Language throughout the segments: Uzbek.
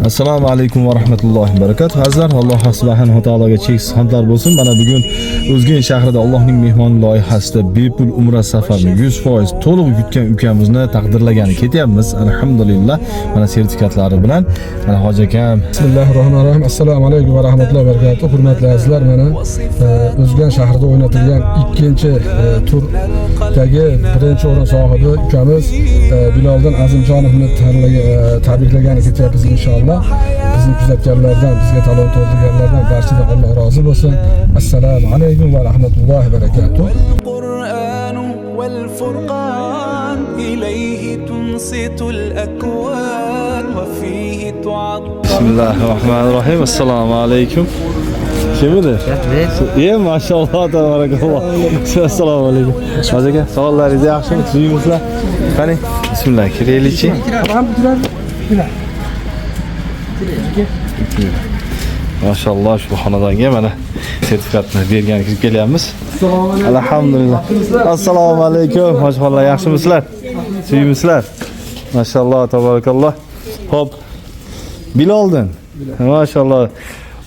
Assalomu alaykum va rahmatullohi va barakatuh. Azizlar, Alloh subhanahu va taologa cheksiz hamdlar bo'lsin. Mana bugun O'zgan shahrida Allohning mehmon loyihasida bepul umra safarini 100% to'liq yutgan ukamizni taqdirlagani ketyapmiz. Alhamdulillah. Mana sertifikatlari bilan mana hoji akam. Bismillahirrohmanirrohim. Assalomu alaykum va rahmatullohi va barakatuh. Hurmatli azizlar, mana O'zgan shahrida o'ynatilgan ikkinchi turdagi birinchi o'rin sohibi ukamiz Biloldan Azimjonovni tabriklagani ketyapmiz inshaalloh. Bizni kuzatganlardan, bizga talon to'ldirganlardan barchadan Alloh rozi bo'lsin. Assalomu alaykum va rahmatullohi va barakatuh. والفرقان إليه تنصت الأكوان وفيه تعطر. Bismillahirrahmanirrahim. Assalomu alaykum. Kim edi? Ye, maşallah, tabarakallah. Assalomu alaykum. Hoji aka, savollaringiz yaxshimi? Tuymizlar? Qani? Bismillah, kiraylikchi. Maşallah, şu xonadonga mana sertifikatni bergan kirib kelyapmiz. Alhamdulillah. Assalomu alaykum. Maşallah, yaxshimisizlar? Tuymizlar? Maşallah, tabarakallah. Hop. Biloldan. Maşallah.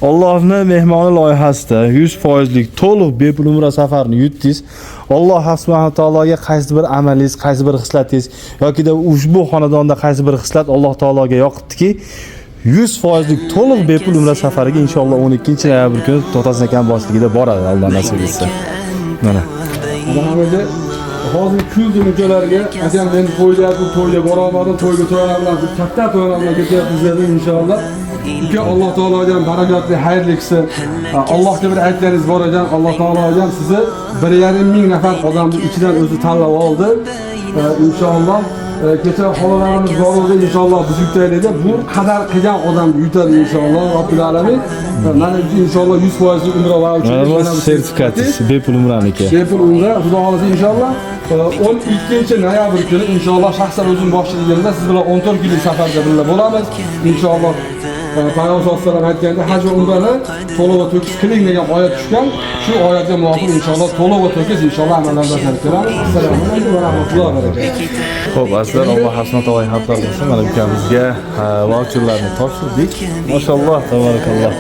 Allohning mehmoni loyihasida 100% to'liq bepul umra safarini yutdingiz. Alloh subhanahu va taologa qaysi bir amalingiz, qaysi bir xislatingiz yoki da ushbu xonadonda qaysi bir xislat Alloh taologa yoqibdiki, 100% to'liq bepul umra safariga inshaalloh 12-noyabr kuni To'tasin aka boshligida boradi, Alloh nasib etsa. Mana. Hozir kuz mujolarga akam endi to'yga boraman, to'yga to'ylarlar, katta to'ylarga ketyapmiz dedi inshaalloh. Uka Alloh taolodan barakatli, xayrli qilsin. Allohga bir aytganingiz bor ekan, Alloh taolodan sizni 1,5 nafar odamni ichidan o'zi tanlab oldi. Inshaalloh kecha xolalarimiz bor edi, inshaalloh biz yutaylik. Bu qadar qilgan odam yutadi inshaalloh, Robbil alamin. Mana inshaalloh 100% umra va uchun mana sertifikati bepul umraniki. Bepul umra, xudo xolasa inshaalloh 12-noyabr kuni inshaalloh shaxsan o'zim boshchiligimda siz bilan 14 kunlik safarga birga bo'lamiz. Inshaalloh Payg'ambar sollallohu aytganda haj va umrani to'liq va to'kis qiling degan oyat tushgan. Shu oyatga muvofiq inshaalloh to'liq va to'kis inshaalloh amallarga kirib kelamiz. Assalomu alaykum va rahmatullohi va barakatuh. Xo'p, azizlar, Alloh subhanahu va taolo xayrlar qilsin. Mana ukamizga voucherlarni topshirdik. Maşallah, tabarakallah.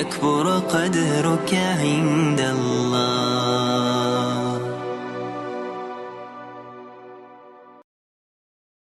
يكبر قدرك عند الله